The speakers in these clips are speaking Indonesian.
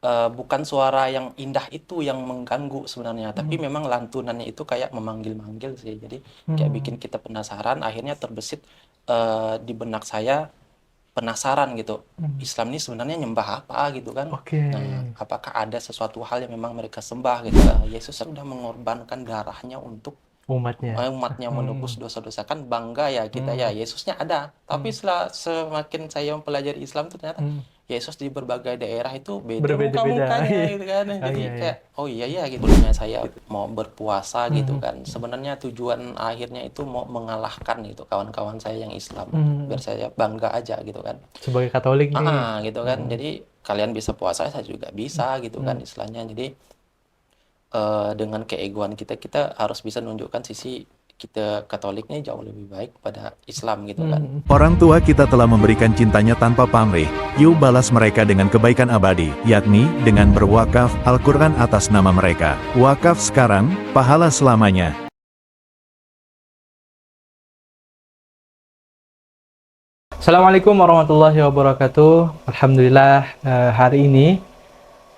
bukan suara yang indah itu yang mengganggu sebenarnya, tapi memang lantunannya itu kayak memanggil-manggil sih. Jadi kayak bikin kita penasaran, akhirnya terbesit di benak saya penasaran gitu. Islam ini sebenarnya nyembah apa gitu kan. Oke. Nah, apakah ada sesuatu hal yang memang mereka sembah gitu. Yesus sudah mengorbankan darahnya untuk Umatnya. umatnya Hmm. menebus dosa-dosa, kan bangga ya kita ya Hmm. Yesusnya ada, tapi Hmm. setelah semakin saya mempelajari Islam itu ternyata Hmm. Yesus di berbagai daerah itu beda Berbeda-beda. muka-mukanya gitu kan. Oh Jadi iya iya. kayak oh iya ya gitu. Sebelumnya saya mau berpuasa gitu Hmm. kan, sebenarnya tujuan akhirnya itu mau mengalahkan gitu kawan-kawan saya yang Islam, Hmm. biar saya bangga aja gitu kan. Sebagai Katolik nih. Gitu kan, Hmm. jadi kalian bisa puasa saya juga bisa gitu kan Hmm. istilahnya. Jadi dengan keegoan kita, kita harus bisa nunjukkan sisi kita Katoliknya jauh lebih baik pada Islam gitu kan. Hmm. Orang tua kita telah memberikan cintanya tanpa pamrih. Yuk balas mereka dengan kebaikan abadi, yakni dengan berwakaf Al-Quran atas nama mereka. Wakaf sekarang, pahala selamanya. Assalamualaikum warahmatullahi wabarakatuh. Alhamdulillah, hari ini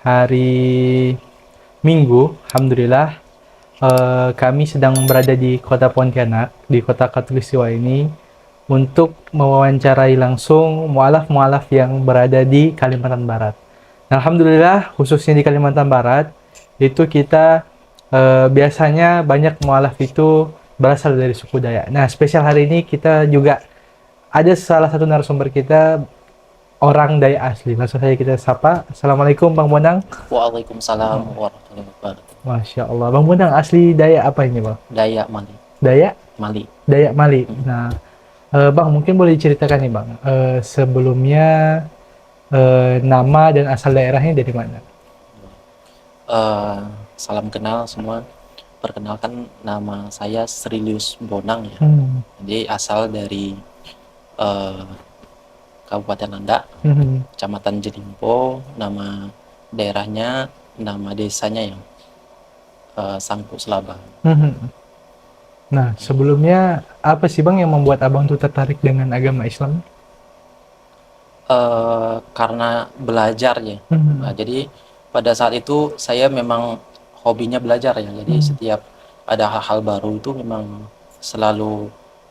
hari Minggu, alhamdulillah, kami sedang berada di kota Pontianak, di kota Katulistiwa ini, untuk mewawancarai langsung mualaf-mualaf yang berada di Kalimantan Barat. Nah, alhamdulillah, khususnya di Kalimantan Barat, itu kita biasanya banyak mualaf itu berasal dari suku Dayak. Nah, spesial hari ini kita juga ada salah satu narasumber kita orang Dayak asli. Langsung saja kita sapa. Assalamualaikum Bang Bonang. Waalaikumsalam warahmatullahi wabarakatuh. Masya Allah. Bang Bonang asli Dayak apa ini Bang? Dayak Mali. Dayak? Mali. Dayak Mali. Hmm. Nah, Bang mungkin boleh diceritakan nih Bang. Sebelumnya nama dan asal daerahnya dari mana? Salam kenal semua. Perkenalkan, nama saya Srilius Bonang ya. Hmm. Jadi asal dari eh, Kabupaten Landak, Hmm. Kecamatan Jelimpo. Nama daerahnya, nama desanya yang Sangku Selaba. Hmm. Nah, sebelumnya apa sih Bang yang membuat Abang tuh tertarik dengan agama Islam? Karena belajar ya. Hmm. Nah, jadi pada saat itu saya memang hobinya belajar ya. Jadi Hmm. setiap ada hal-hal baru itu memang selalu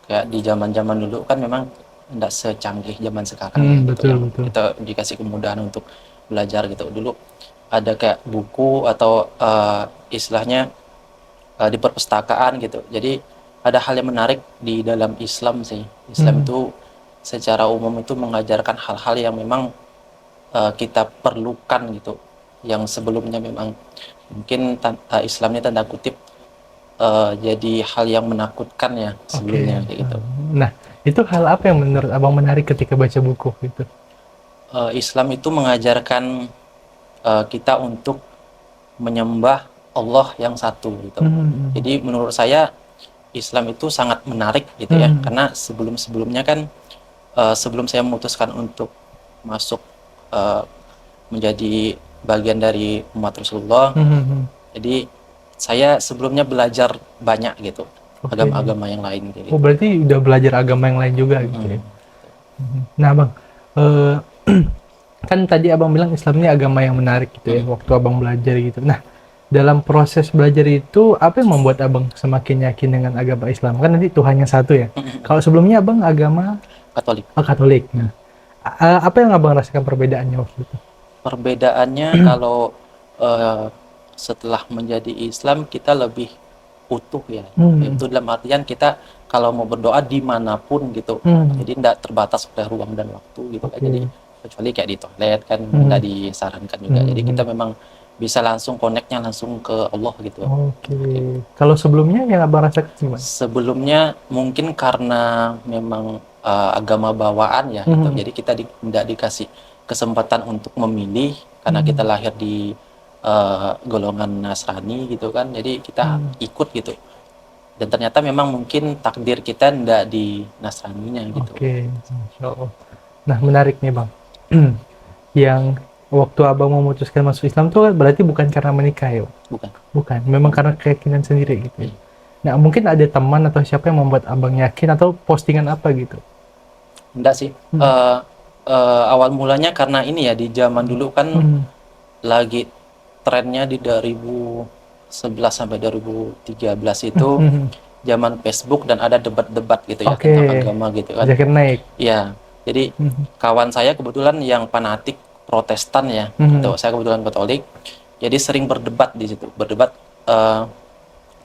kayak di zaman-zaman dulu kan memang tidak secanggih zaman sekarang ya gitu, Betul yang betul. kita dikasih kemudahan untuk belajar gitu. Dulu ada kayak buku atau istilahnya di perpustakaan gitu. Jadi ada hal yang menarik di dalam Islam sih. Islam Hmm. itu secara umum itu mengajarkan hal-hal yang memang kita perlukan gitu. Yang sebelumnya memang mungkin Islam ini tanda kutip jadi hal yang menakutkan ya sebelumnya Oke. kayak gitu. Nah, itu hal apa yang menurut Abang menarik ketika baca buku gitu? Islam itu mengajarkan kita untuk menyembah Allah yang satu gitu. Hmm. Jadi menurut saya Islam itu sangat menarik gitu ya, Hmm. karena sebelum-sebelumnya kan sebelum saya memutuskan untuk masuk uh, menjadi bagian dari umat Rasulullah, Hmm. jadi saya sebelumnya belajar banyak gitu Oke. agama-agama yang lain kayak Oh, gitu. berarti udah belajar agama yang lain juga gitu ya? Nah, Bang, eh, kan tadi Abang bilang Islam ini agama yang menarik gitu ya, waktu Abang belajar gitu. Nah, dalam proses belajar itu, apa yang membuat Abang semakin yakin dengan agama Islam? Kan nanti Tuhannya satu ya. Kalau sebelumnya Abang agama Katolik. Katolik. Nah, apa yang Abang rasakan perbedaannya waktu itu? Perbedaannya kalau uh, setelah menjadi Islam kita lebih utuh ya, Hmm. itu dalam artian kita kalau mau berdoa dimanapun gitu, Hmm. jadi tidak terbatas oleh ruang dan waktu gitu kan. Jadi Oke. kecuali kayak di toilet kan Hmm. tidak disarankan juga, jadi kita Hmm. memang bisa langsung connectnya langsung ke Allah gitu. Oke. Kalau sebelumnya yang Abang rasakan gimana? Sebelumnya mungkin karena memang agama bawaan ya gitu, Hmm. jadi kita tidak dikasih kesempatan untuk memilih karena kita Hmm. lahir di golongan Nasrani gitu kan, jadi kita Hmm. ikut gitu, dan ternyata memang mungkin takdir kita tidak di Nasraninya gitu. Oke, Masya Allah. Nah, menarik nih Bang. Yang waktu Abang memutuskan masuk Islam tuh berarti bukan karena menikah ya? Bukan. Bukan, memang karena keyakinan sendiri gitu ya? Iya. Nah, mungkin ada teman atau siapa yang membuat Abang yakin atau postingan apa gitu? Enggak sih. Hmm. Awal mulanya karena ini ya, di zaman dulu kan Hmm. lagi trennya di 2011 sampai 2013 itu Mhm. zaman Facebook dan ada debat-debat gitu ya Oke. tentang agama gitu kan. Zakir Naik. Ya, jadi Mhm. kawan saya kebetulan yang fanatik Protestan ya, gitu. Mhm. Saya kebetulan Katolik, jadi sering berdebat di situ, berdebat eh,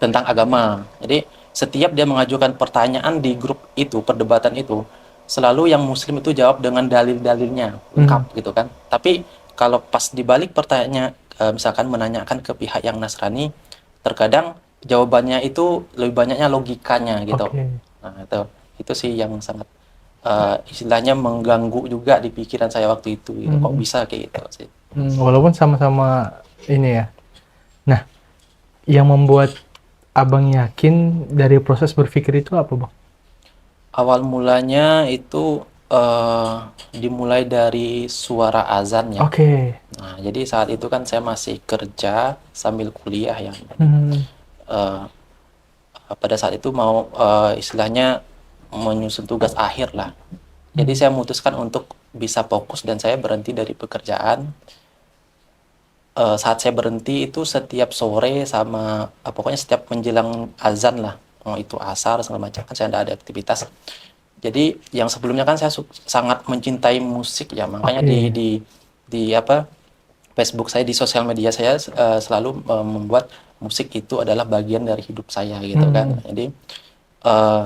tentang agama. Jadi setiap dia mengajukan pertanyaan di grup itu, perdebatan itu, selalu yang Muslim itu jawab dengan dalil-dalilnya lengkap Mhm. gitu kan. Tapi kalau pas dibalik pertanyaan, misalkan menanyakan ke pihak yang Nasrani, terkadang jawabannya itu lebih banyaknya logikanya gitu. Oke. Nah itu sih yang sangat istilahnya mengganggu juga di pikiran saya waktu itu gitu. Kok Mhm. bisa kayak gitu sih. Walaupun sama-sama ini ya. Nah, yang membuat abang yakin dari proses berpikir itu apa, Bang? Awal mulanya itu dimulai dari suara azan ya. Oke. Nah, jadi saat itu kan saya masih kerja sambil kuliah ya. Mhm. Eh, Pada saat itu mau istilahnya menyusun tugas akhir lah. Jadi saya memutuskan untuk bisa fokus dan saya berhenti dari pekerjaan. Saat saya berhenti itu setiap sore sama pokoknya setiap menjelang azan lah. Oh, itu asar segala macam kan saya ada aktivitas. Jadi yang sebelumnya kan saya sangat mencintai musik ya, makanya Oke. di apa Facebook saya di sosial media saya selalu membuat musik itu adalah bagian dari hidup saya gitu kan. Jadi eh,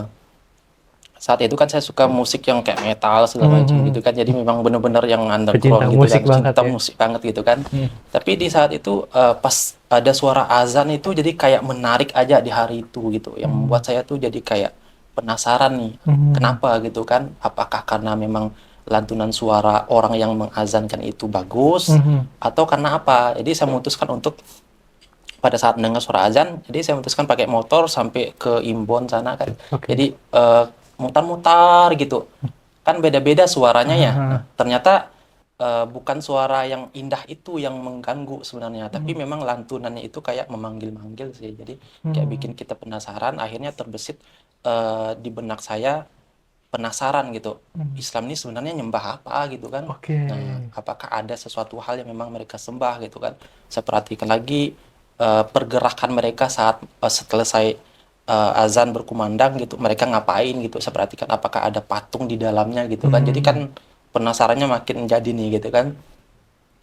saat itu kan saya suka musik yang kayak metal segala macam gitu kan. Jadi memang benar-benar yang Pecinta underground gitu musik kan, banget cinta ya. musik banget gitu kan. Hmm. Tapi di saat itu pas ada suara azan itu jadi kayak menarik aja di hari itu gitu. Yang membuat saya tuh jadi kayak penasaran nih, kenapa gitu kan? Apakah karena memang lantunan suara orang yang mengazankan itu bagus atau karena apa? Jadi saya memutuskan untuk pada saat mendengar suara azan, jadi saya memutuskan pakai motor sampai ke Imbon sana kan. Oke. Jadi mutar-mutar gitu. Kan beda-beda suaranya ya. Nah, ternyata bukan suara yang indah itu yang mengganggu sebenarnya, tapi memang lantunannya itu kayak memanggil-manggil sih. Jadi kayak bikin kita penasaran, akhirnya terbesit di benak saya penasaran gitu. Islam ini sebenarnya nyembah apa gitu kan. Oke. Nah, apakah ada sesuatu hal yang memang mereka sembah gitu kan. Saya perhatikan lagi pergerakan mereka saat selesai azan berkumandang gitu, mereka ngapain gitu. Saya perhatikan apakah ada patung di dalamnya gitu kan. Jadi kan penasarannya makin jadi nih gitu kan.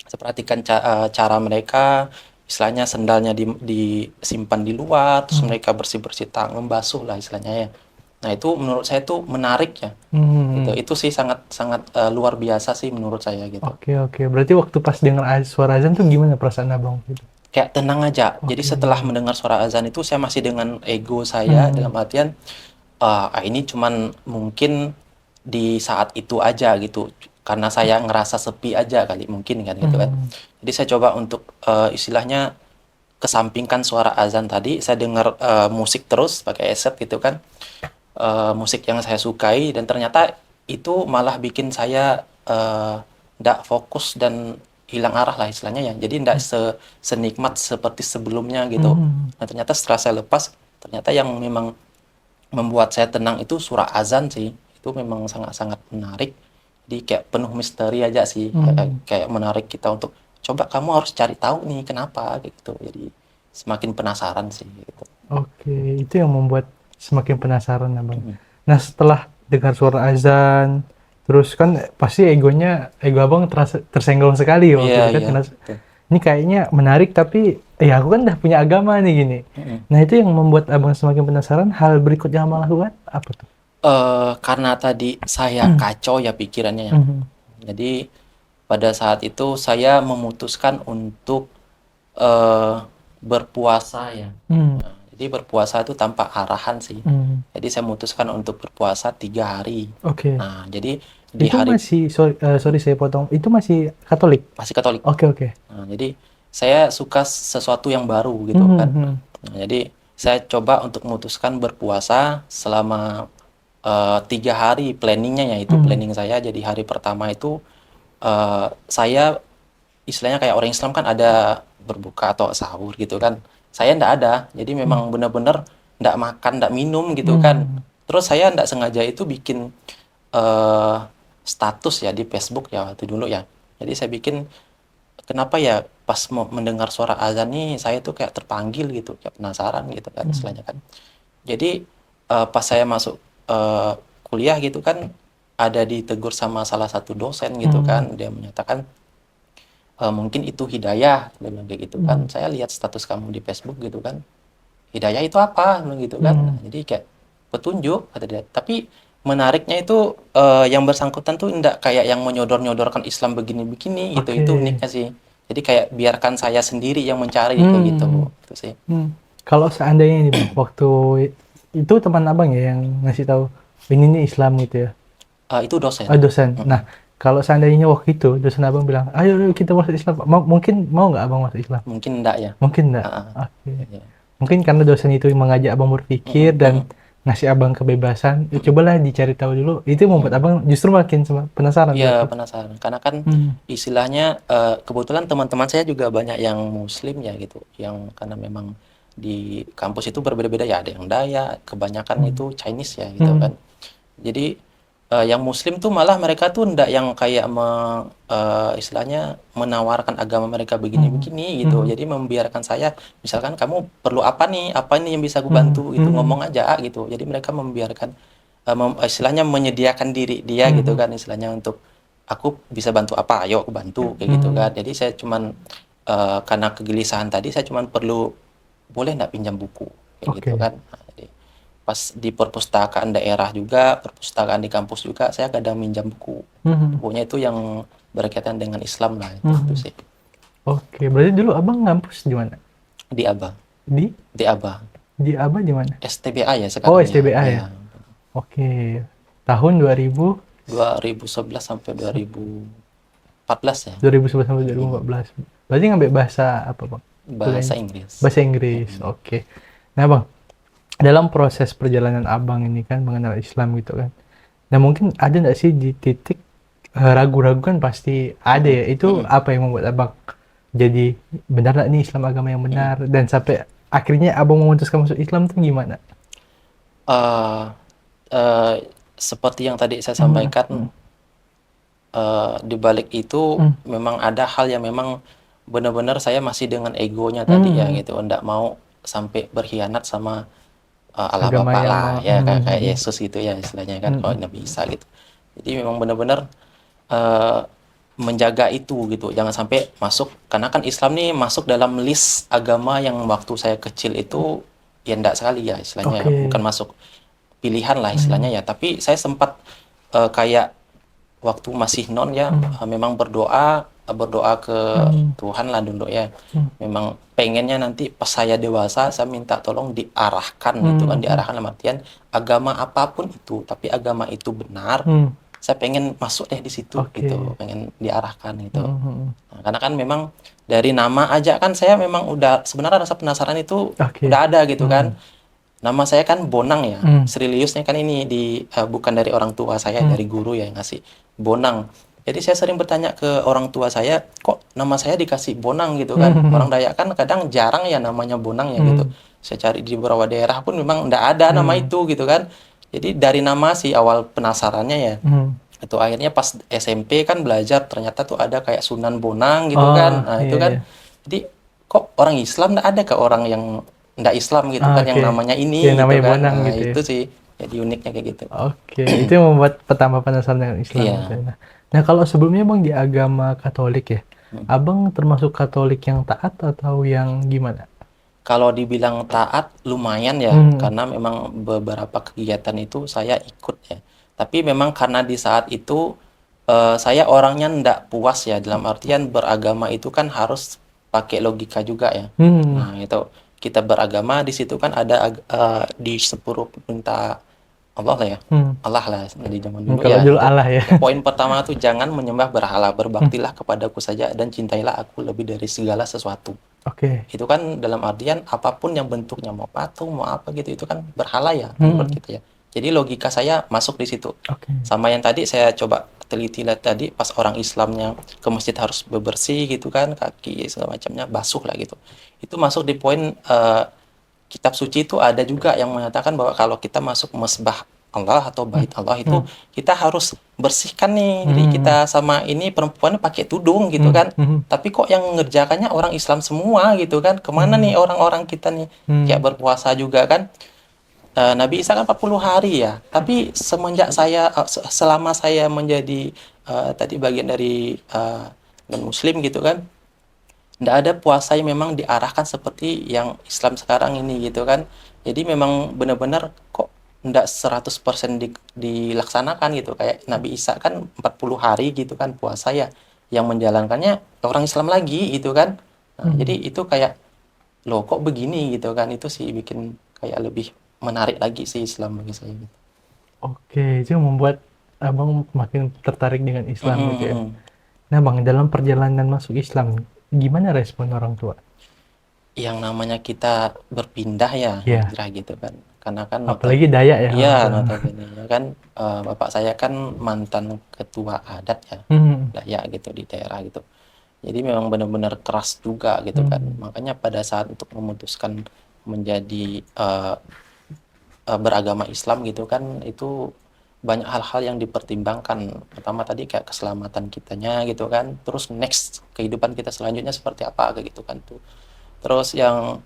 Saya perhatikan cara mereka, istilahnya sendalnya disimpan di luar, terus mereka bersih-bersih tangan, membasuh lah istilahnya ya. Nah itu menurut saya tuh menarik ya. Gitu. Itu sih sangat sangat luar biasa sih menurut saya gitu. Oke, oke. Berarti waktu pas dengar suara azan tuh gimana perasaan abang gitu? Kayak tenang aja. Jadi setelah mendengar suara azan itu saya masih dengan ego saya dalam artian ini cuman mungkin di saat itu aja gitu. Karena saya ngerasa sepi aja kali mungkin kan gitu kan. Jadi saya coba untuk istilahnya kesampingkan suara azan tadi, saya dengar musik terus pakai headset gitu kan. Musik yang saya sukai dan ternyata itu malah bikin saya nggak fokus dan hilang arah lah istilahnya ya. Jadi nggak senikmat seperti sebelumnya gitu. Nah ternyata setelah saya lepas, ternyata yang memang membuat saya tenang itu surah azan sih. Itu memang sangat-sangat menarik. Jadi kayak penuh misteri aja sih. Kayak menarik kita untuk coba kamu harus cari tahu nih kenapa gitu. Jadi semakin penasaran sih gitu. Oke, itu yang membuat semakin penasaran abang. Nah, setelah dengar suara azan, terus kan pasti ego abang tersenggol sekali waktu Iya, itu kan. iya. Betul. Ini kayaknya menarik tapi ya aku kan udah punya agama nih gini. Nah, itu yang membuat abang semakin penasaran. Hal berikutnya yang abang lakukan apa tuh? Karena tadi saya kacau ya pikirannya ya. Jadi pada saat itu saya memutuskan untuk berpuasa ya. Nah, jadi berpuasa itu tanpa arahan sih. Jadi saya memutuskan untuk berpuasa 3 hari. Oke. Nah, jadi di Itu hari masih sorry saya potong. Itu masih Katolik. masih Katolik. Oke, oke. Nah, jadi saya suka sesuatu yang baru gitu kan. Nah, jadi saya coba untuk memutuskan berpuasa selama 3 hari planningnya yaitu planning saya. Jadi hari pertama itu saya istilahnya kayak orang Islam kan ada berbuka atau sahur gitu kan. Saya ndak ada. Jadi memang benar-benar ndak makan, ndak minum gitu kan. Terus saya ndak sengaja itu bikin status ya di Facebook ya waktu dulu ya. Jadi saya bikin kenapa ya pas mau mendengar suara azan nih saya tuh kayak terpanggil gitu, kayak penasaran gitu kan istilahnya kan. Jadi pas saya masuk kuliah gitu kan, ada ditegur sama salah satu dosen gitu kan, dia menyatakan mungkin itu hidayah, dia bilang kayak gitu kan. Saya lihat status kamu di Facebook gitu kan, hidayah itu apa? Dia bilang gitu kan. Nah, jadi kayak petunjuk kata dia. Tapi menariknya itu yang bersangkutan tuh enggak kayak yang menyodor-nyodorkan Islam begini-begini gitu. Itu uniknya sih. Jadi kayak biarkan saya sendiri yang mencari kayak gitu. Itu sih. Kalau seandainya nih Bang, waktu itu teman abang ya yang ngasih tahu ini nih Islam gitu ya. Itu dosen. Dosen. Nah, kalau seandainya waktu itu dosen abang bilang, ayo kita masuk Islam, mungkin mau nggak abang masuk Islam? Mungkin enggak ya. Mungkin enggak. Oke. Iya. Mungkin karena dosen itu mengajak abang berpikir dan ngasih abang kebebasan. Ya, cobalah dicari tahu dulu. Itu membuat abang justru makin penasaran. Iya, penasaran. Karena kan istilahnya kebetulan teman-teman saya juga banyak yang Muslim ya gitu. Yang karena memang di kampus itu berbeda-beda ya. Ada yang Dayak, kebanyakan itu Chinese ya gitu kan. Jadi yang Muslim tuh malah mereka tuh ndak yang kayak istilahnya menawarkan agama mereka begini-begini gitu. Jadi membiarkan saya, misalkan kamu perlu apa nih yang bisa aku bantu, itu ngomong aja gitu. Jadi mereka membiarkan istilahnya menyediakan diri dia gitu kan, istilahnya untuk aku bisa bantu apa, ayo aku bantu kayak gitu kan. Jadi saya cuman karena kegelisahan tadi, saya cuman perlu boleh nggak pinjam buku kayak gitu kan. Nah, jadi pas di perpustakaan daerah juga, perpustakaan di kampus juga, saya kadang minjam buku. Bukunya itu yang berkaitan dengan Islam lah itu sih. Oke, berarti dulu abang ngampus di mana? Di ABA. Di ABA. Di ABA di mana? STBA ya sekarang. Oh, STBA ya. Oke. Tahun 2011 sampai 2014 ya. 2011 sampai 2014. Berarti ngambil bahasa apa, Bang? Bahasa Inggris. Bahasa Inggris. Oke. Nah, Bang, dalam proses perjalanan abang ini kan mengenal Islam gitu kan. Nah, mungkin ada nggak sih di titik ragu-ragu kan pasti ada ya. Itu apa yang membuat abang jadi benar nggak nih Islam agama yang benar, dan sampai akhirnya abang memutuskan masuk Islam tuh gimana? Seperti yang tadi saya sampaikan, di balik itu memang ada hal yang memang benar-benar saya masih dengan egonya tadi ya gitu, enggak mau sampai berkhianat sama Allah Agama Bapa yang lah ya, kayak Yesus gitu ya istilahnya kan, kalau Nabi Isa gitu. Jadi memang benar-benar menjaga itu gitu, jangan sampai masuk, karena kan Islam nih masuk dalam list agama yang waktu saya kecil itu ya enggak sekali ya istilahnya, bukan masuk pilihan lah istilahnya ya. Tapi saya sempat kayak waktu masih non ya, memang berdoa ke Tuhan lah dulu ya. Memang pengennya nanti pas saya dewasa, saya minta tolong diarahkan gitu kan, diarahkan dalam artian agama apapun itu, tapi agama itu benar. Saya pengen masuk deh di situ gitu, pengen diarahkan gitu. Nah, karena kan memang dari nama aja kan saya memang udah sebenarnya rasa penasaran itu udah ada gitu kan. Nama saya kan Bonang ya, Sriliusnya kan ini bukan dari orang tua saya, dari guru ya yang ngasih Bonang. Jadi saya sering bertanya ke orang tua saya, kok nama saya dikasih Bonang gitu kan? Orang Dayak kan kadang jarang ya namanya Bonang ya gitu. Saya cari di beberapa daerah pun memang enggak ada nama itu gitu kan. Jadi dari nama sih awal penasarannya ya. Itu akhirnya pas SMP kan belajar, ternyata tuh ada kayak Sunan Bonang gitu kan. Nah, itu kan. Jadi kok orang Islam enggak ada ke orang yang enggak Islam gitu kan, yang namanya ini yang gitu namanya kan. Bonang Nah, gitu ya. itu sih jadi uniknya kayak gitu. Itu yang membuat pertama penasaran dengan Islam. Iya. Nah, kalau sebelumnya Bang di agama Katolik ya, Abang termasuk Katolik yang taat atau yang gimana? Kalau dibilang taat lumayan ya, karena memang beberapa kegiatan itu saya ikut ya. Tapi memang karena di saat itu saya orangnya ndak puas ya, dalam artian beragama itu kan harus pakai logika juga ya. Nah, itu kita beragama di situ kan ada di 10 perintah Allah lah ya. Allah lah di zaman dulu Kalau ya. dulu Allah ya. Poin pertama tuh jangan menyembah berhala, berbaktilah kepadaku saja dan cintailah aku lebih dari segala sesuatu. Itu kan dalam artian apapun yang bentuknya, mau patung, mau apa gitu, itu kan berhala ya menurut kita ya. Jadi logika saya masuk di situ. Sama yang tadi saya coba teliti tadi, pas orang Islamnya ke masjid harus bebersih gitu kan, kaki segala macamnya basuh lah gitu. Itu masuk di poin kitab suci itu ada juga yang mengatakan bahwa kalau kita masuk mesbah Allah atau bait Allah itu Hmm. kita harus bersihkan nih. Jadi Hmm. kita sama ini perempuan pakai tudung gitu Hmm. kan. Hmm. Tapi kok yang mengerjakannya orang Islam semua gitu kan. Kemana nih orang-orang kita nih? Kayak Hmm. berpuasa juga kan. Nabi Isa kan 40 hari ya. Tapi semenjak selama saya menjadi tadi bagian dari non-muslim gitu kan, nggak ada puasa yang memang diarahkan seperti yang Islam sekarang ini gitu kan. Jadi memang benar-benar kok nggak 100% dilaksanakan gitu. Kayak Nabi Isa kan 40 hari gitu kan puasa ya. Yang menjalankannya orang Islam lagi gitu kan. Nah, Hmm. jadi itu kayak loh kok begini gitu kan. Itu sih bikin kayak lebih menarik lagi sih Islam bagi saya gitu. Oke, itu membuat abang makin tertarik dengan Islam Mm-mm, gitu ya. mm-mm. Nah bang, dalam perjalanan masuk Islam, gimana respon orang tua? Yang namanya kita berpindah ya Ya, hijrah gitu kan. Karena kan apalagi Dayak ya orang iya tua. notabene ya kan bapak saya kan mantan ketua adat ya Hmm. Dayak gitu di daerah gitu. Jadi memang benar-benar keras juga gitu kan. Hmm. Makanya pada saat untuk memutuskan menjadi beragama Islam gitu kan itu banyak hal-hal yang dipertimbangkan. Pertama tadi kayak keselamatan kitanya gitu kan. Terus next kehidupan kita selanjutnya seperti apa kayak gitu kan tuh. Terus yang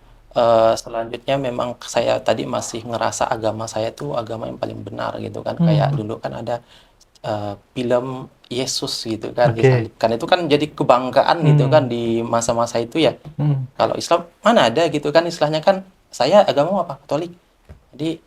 selanjutnya memang saya tadi masih ngerasa agama saya tuh agama yang paling benar gitu kan. Kayak Hmm. dulu kan ada film Yesus gitu kan Oke. disalibkan. Itu kan jadi kebanggaan gitu kan Hmm. di masa-masa itu ya. Hmm. Kalau Islam mana ada gitu kan istilahnya kan saya agama apa? Katolik. Jadi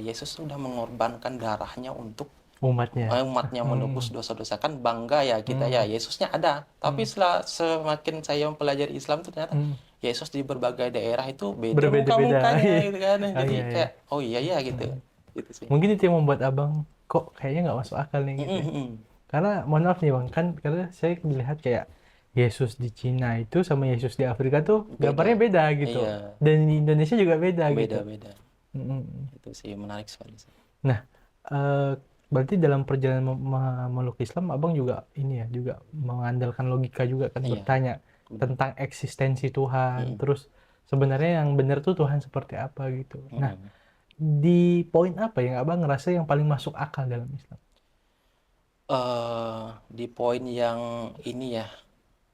Yesus sudah mengorbankan darahnya untuk Umatnya. umatnya menebus Hmm. dosa-dosa kan bangga ya kita ya Hmm. Yesusnya ada tapi Hmm. setelah semakin saya mempelajari Islam tuh ternyata Hmm. Yesus di berbagai daerah itu beda Berbeda-beda. muka-mukanya gitu kan Oh jadi iya ya. kayak oh iya ya gitu Hmm. gitu sih. Mungkin itu yang membuat abang kok kayaknya nggak masuk akal nih gitu ya. Mm-mm. Karena mohon maaf nih bang, kan karena saya melihat kayak Yesus di Cina itu sama Yesus di Afrika tuh Beda gambarnya beda gitu. iya Dan di Indonesia juga beda gitu. beda-beda Mm-mm. itu sih menarik sekali sih. Nah, eh, berarti dalam perjalanan memeluk Islam, abang juga ini ya, juga mengandalkan logika juga kan Iya bertanya benar. tentang eksistensi Tuhan. Mm-mm. Terus sebenarnya yang benar tuh Tuhan seperti apa gitu. Nah, Mm-mm. di poin apa yang abang ngerasa yang paling masuk akal dalam Islam? Di poin yang ini ya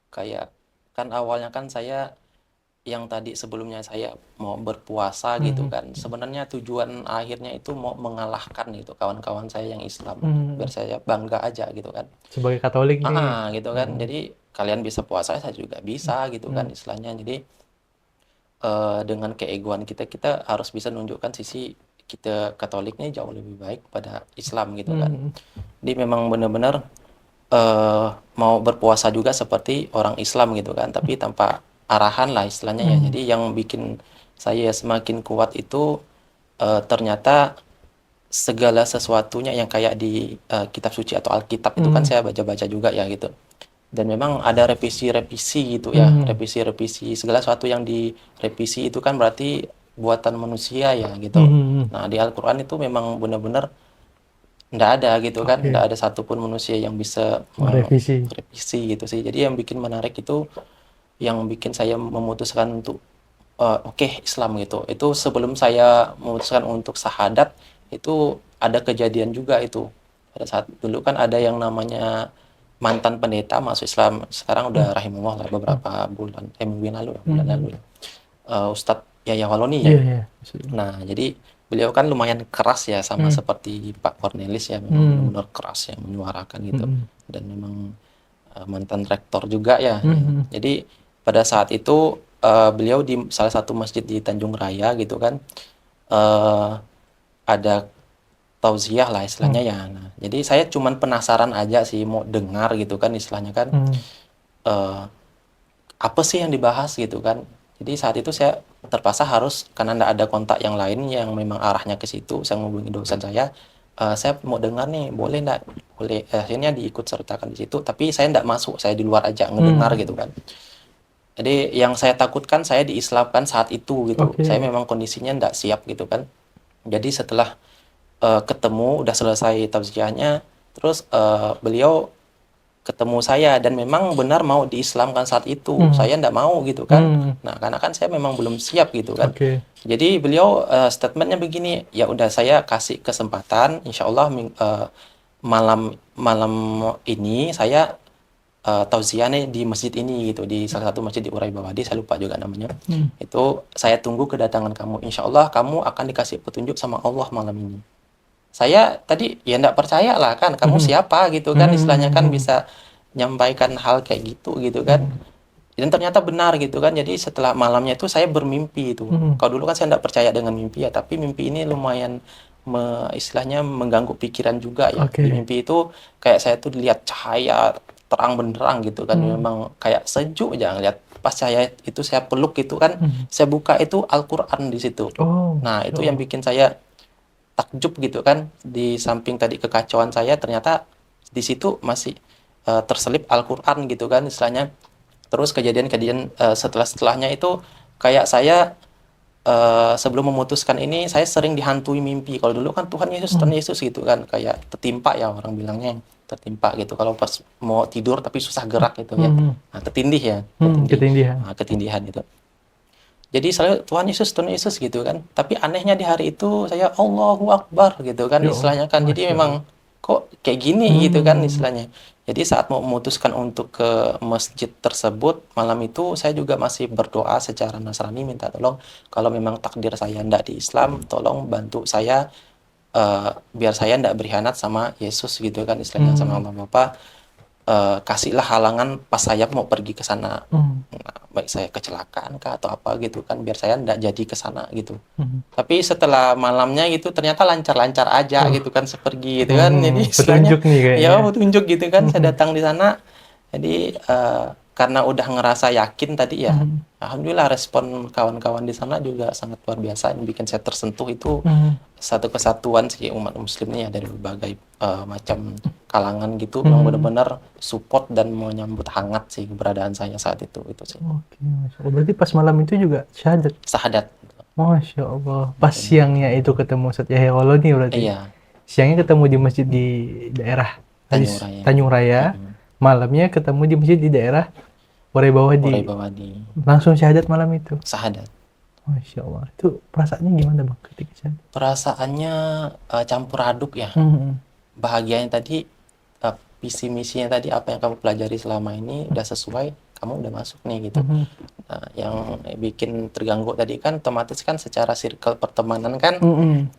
kayak kan awalnya kan saya yang tadi sebelumnya saya mau berpuasa gitu Mhm. kan. Sebenarnya tujuan akhirnya itu mau mengalahkan gitu kawan-kawan saya yang Islam. Biar Mhm. saya bangga aja gitu kan. Sebagai Katolik nih. Gitu kan. Mhm. Jadi kalian bisa puasa saya juga bisa gitu kan Mhm. istilahnya. Jadi dengan keegoan kita kita harus bisa nunjukkan sisi kita Katoliknya jauh lebih baik pada Islam gitu kan. Mhm. Jadi memang benar-benar mau berpuasa juga seperti orang Islam gitu kan, tapi tanpa arahan lah istilahnya ya. Mhm. Jadi yang bikin saya semakin kuat itu ternyata segala sesuatunya yang kayak di kitab suci atau Alkitab itu kan Mhm. saya baca-baca juga ya gitu. Dan memang ada revisi-revisi gitu ya, Mhm. revisi-revisi segala sesuatu yang direvisi itu kan berarti buatan manusia ya gitu. Mhm. Nah, di Al-Qur'an itu memang benar-benar nggak ada gitu kan, nggak Oke, ada satupun manusia yang bisa merevisi. merevisi gitu sih. Jadi yang bikin menarik itu, yang bikin saya memutuskan untuk oke Islam gitu. Itu sebelum saya memutuskan untuk syahadat itu ada kejadian juga itu. Pada saat dulu kan ada yang namanya mantan pendeta masuk Islam. Sekarang Mhm. udah rahimahullah lah beberapa bulan, minggu yang lalu, bulan lalu Mhm. ya. Ustadz Yahya Waloni ya. Iya, iya. Maksudnya. Nah, jadi beliau kan lumayan keras ya sama Mhm. seperti Pak Cornelis ya, memang Mhm. benar-benar keras ya menyuarakan gitu. Mhm. Dan memang mantan rektor juga ya. Mhm. Jadi pada saat itu beliau di salah satu masjid di Tanjung Raya gitu kan eh, ada tauziah lah istilahnya Mhm. ya. Nah, jadi saya cuman penasaran aja sih mau dengar gitu kan istilahnya kan Mhm. eh, apa sih yang dibahas gitu kan. Jadi saat itu saya terpaksa harus karena tidak ada kontak yang lain yang memang arahnya ke situ, saya menghubungi dosen saya mau dengar nih, boleh nggak? Boleh. Akhirnya diikut sertakan di situ, tapi saya tidak masuk, saya di luar aja ngedengar Mhm. gitu kan. Jadi yang saya takutkan saya diislamkan saat itu gitu. Saya Oke. memang kondisinya tidak siap gitu kan. Jadi setelah ketemu, udah selesai tausiahnya, terus beliau ketemu saya dan memang benar mau diislamkan saat itu. Saya ndak mau gitu kan. Nah, karena kan saya memang belum siap gitu kan. Oke. Jadi beliau statementnya begini, ya udah saya kasih kesempatan, insya Allah malam malam ini saya tausiah nih di masjid ini gitu, di salah satu masjid di Urai Bawadi, saya lupa juga namanya. Itu saya tunggu kedatangan kamu. Insya Allah kamu akan dikasih petunjuk sama Allah malam ini. Saya tadi ya ndak percaya lah kan, kamu siapa gitu kan, istilahnya kan bisa nyampaikan hal kayak gitu kan. Dan ternyata benar gitu kan. Jadi setelah malamnya itu saya bermimpi itu. Kalau dulu kan saya ndak percaya dengan mimpi ya, tapi mimpi ini lumayan istilahnya mengganggu pikiran juga ya. Oke. Di mimpi itu kayak saya tuh lihat cahaya terang benderang gitu kan, memang kayak sejuk aja ngeliat. Pas cahaya itu saya peluk gitu kan, saya buka itu Al-Quran di situ. Oh, Nah itu yang bikin saya takjub gitu kan. Di samping tadi kekacauan saya, ternyata di situ masih terselip Al-Quran gitu kan istilahnya. Terus kejadian-kejadian setelahnya itu kayak saya sebelum memutuskan ini saya sering dihantui mimpi. Kalau dulu kan Tuhan Yesus gitu kan, kayak tertimpa ya orang bilangnya, tertimpa gitu. Kalau pas mau tidur tapi susah gerak gitu ya. Nah, ketindih ya, ketindihan. Nah, ketindihan itu. Jadi selalu Tuhan Yesus gitu kan. Tapi anehnya di hari itu saya Allahu Akbar gitu kan Ya istilahnya kan. Jadi Masya memang kok kayak gini gitu kan istilahnya. Jadi saat mau memutuskan untuk ke masjid tersebut malam itu, saya juga masih berdoa secara Nasrani, minta tolong kalau memang takdir saya ndak di Islam, tolong bantu saya biar saya ndak berkhianat sama Yesus gitu kan istilahnya, sama Allah Bapa. Kasihlah halangan pas saya mau pergi ke sana. Nah, baik saya kecelakaan kah atau apa gitu kan, biar saya ndak jadi ke sana gitu. Tapi setelah malamnya gitu ternyata lancar-lancar aja gitu kan, sepergi gitu kan. Jadi istilahnya petunjuk nih kayaknya. ya petunjuk gitu kan. Saya datang di sana. Jadi karena udah ngerasa yakin tadi ya, alhamdulillah respon kawan-kawan di sana juga sangat luar biasa. Yang bikin saya tersentuh itu satu kesatuan sih umat muslim nih ya, dari berbagai macam kalangan gitu. Memang benar-benar support dan menyambut hangat sih keberadaan saya saat itu sih. Oke, Masya Allah. Berarti pas malam itu juga syahadat. Sahadat. Masya Allah. Pas siangnya itu ketemu Ustadz Yahya Hollo nih berarti. Iya, Siangnya ketemu di masjid di daerah Tanjung Raya. Tanjung Raya. Malamnya ketemu di masjid di daerah Urai Bawadi. Urai Bawadi. Langsung syahadat malam itu. Sahadat. Masya Allah. Itu perasaannya gimana Bang ketika syahadat? Perasaannya campur aduk ya. Bahagianya tadi, visi misinya tadi, apa yang kamu pelajari selama ini udah sesuai, kamu udah masuk nih gitu. Nah, yang bikin terganggu tadi kan otomatis kan secara circle pertemanan kan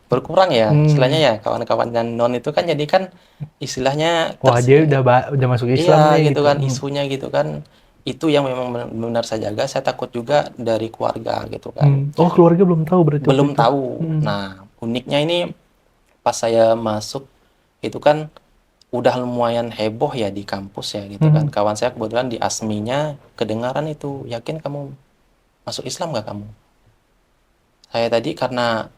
berkurang ya, istilahnya ya, kawan-kawan dan non itu kan jadi kan istilahnya Wah dia udah masuk Islam iya nih gitu kan, isunya gitu kan. Itu yang memang benar saya jaga. Saya takut juga dari keluarga gitu kan. Oh keluarga belum tahu berarti? Belum tahu. Nah uniknya ini pas saya masuk itu kan udah lumayan heboh ya di kampus ya gitu kan. Kawan saya kebetulan di ASMI-nya kedengaran itu, yakin kamu masuk Islam gak kamu? Saya tadi karena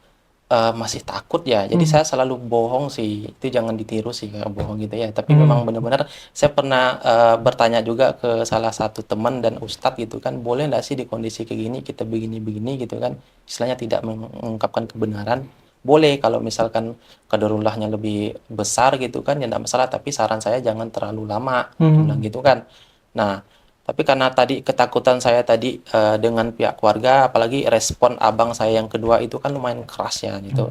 masih takut ya, jadi saya selalu bohong sih. Itu jangan ditiru sih kayak bohong gitu ya. Tapi memang benar-benar saya pernah bertanya juga ke salah satu teman dan ustadz gitu kan, boleh nggak sih di kondisi kayak gini kita begini-begini gitu kan, istilahnya tidak mengungkapkan kebenaran. Boleh kalau misalkan kadarulahnya lebih besar gitu kan, ya nggak masalah, tapi saran saya jangan terlalu lama, bilang gitu kan. Nah tapi karena tadi ketakutan saya tadi dengan pihak keluarga, apalagi respon abang saya yang kedua itu kan lumayan keras ya gitu.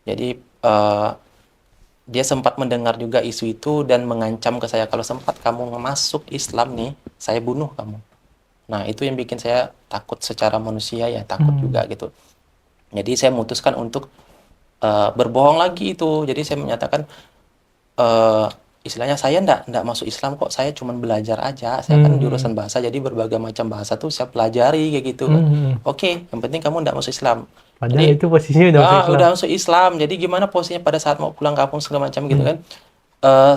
Jadi dia sempat mendengar juga isu itu dan mengancam ke saya, kalau sempat kamu masuk Islam nih, saya bunuh kamu. Nah itu yang bikin saya takut secara manusia ya, takut juga gitu. Jadi saya memutuskan untuk berbohong lagi itu. Jadi saya menyatakan istilahnya saya ndak masuk Islam kok, saya cuma belajar aja. Saya kan jurusan bahasa, jadi berbagai macam bahasa tuh saya pelajari kayak gitu kan. Oke, yang penting kamu ndak masuk Islam. Padahal Jadi, itu posisinya udah masuk Islam. udah masuk Islam. Jadi gimana posisinya pada saat mau pulang kampung segala macam gitu kan.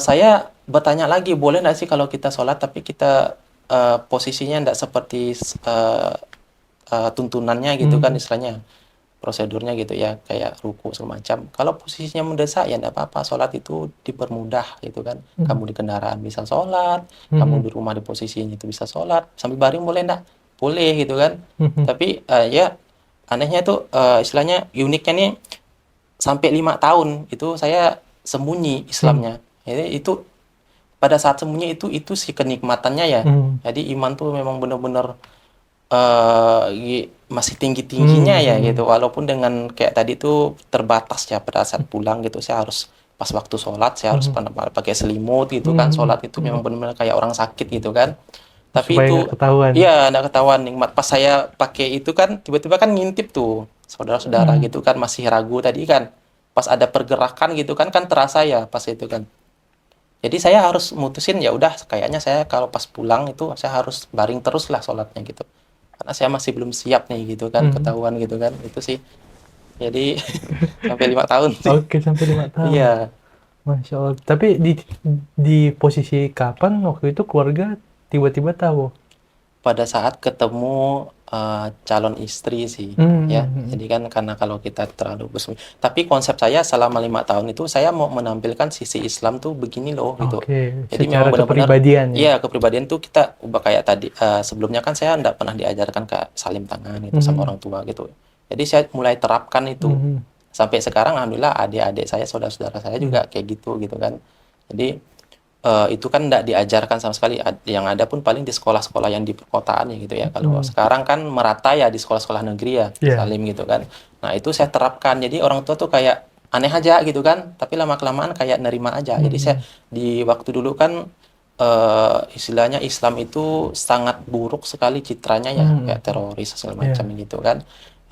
Saya bertanya lagi, boleh nggak sih kalau kita sholat tapi kita posisinya ndak seperti tuntunannya gitu kan istilahnya, prosedurnya gitu ya, kayak ruku semacam. Kalau posisinya mendesak ya enggak apa-apa, sholat itu dipermudah gitu kan. Kamu di kendaraan bisa sholat, kamu di rumah di posisinya itu bisa sholat, sambil baring boleh enggak? Boleh gitu kan. Tapi ya anehnya tuh istilahnya uniknya nih, sampai 5 tahun itu saya sembunyi Islamnya. Jadi itu pada saat sembunyi itu sih kenikmatannya ya. Jadi iman tuh memang benar-benar masih tinggi-tingginya ya gitu. Walaupun dengan kayak tadi tuh terbatas ya pada saat pulang gitu. Saya harus pas waktu sholat saya harus pakai selimut gitu kan. Sholat itu memang benar-benar kayak orang sakit gitu kan. Tapi Supaya itu nggak ketahuan. iya nggak ketahuan nikmat. Pas saya pakai itu kan tiba-tiba kan ngintip tuh saudara-saudara gitu kan masih ragu tadi kan. Pas ada pergerakan gitu kan terasa ya pas itu kan. Jadi saya harus mutusin ya udah kayaknya saya kalau pas pulang itu saya harus baring terus lah sholatnya gitu. Karena saya masih belum siap nih gitu kan ketahuan gitu kan itu sih. Jadi sampai 5 tahun sih. Oke, sampai 5 tahun. Iya. Masya Allah. Tapi di posisi kapan waktu itu keluarga tiba-tiba tahu? Pada saat ketemu calon istri sih ya. Jadi kan karena kalau kita terlalu bersembunyi. Tapi konsep saya selama 5 tahun itu saya mau menampilkan sisi Islam tuh begini loh gitu. Oke, Jadi secara memang benar-benar kepribadian ya. iya kepribadian tuh kita ubah kayak tadi sebelumnya kan saya enggak pernah diajarkan kayak salim tangan gitu sama orang tua gitu. Jadi saya mulai terapkan itu. Sampai sekarang alhamdulillah adik-adik saya, saudara-saudara saya juga kayak gitu kan. Jadi itu kan enggak diajarkan sama sekali. Yang ada pun paling di sekolah-sekolah yang di perkotaan ya gitu ya. Kalau sekarang kan merata ya di sekolah-sekolah negeri ya, salim gitu kan. Nah, itu saya terapkan. Jadi orang tua tuh kayak aneh aja gitu kan, tapi lama-kelamaan kayak nerima aja. Jadi saya di waktu dulu kan istilahnya Islam itu sangat buruk sekali citranya ya, kayak teroris segala macam gitu kan.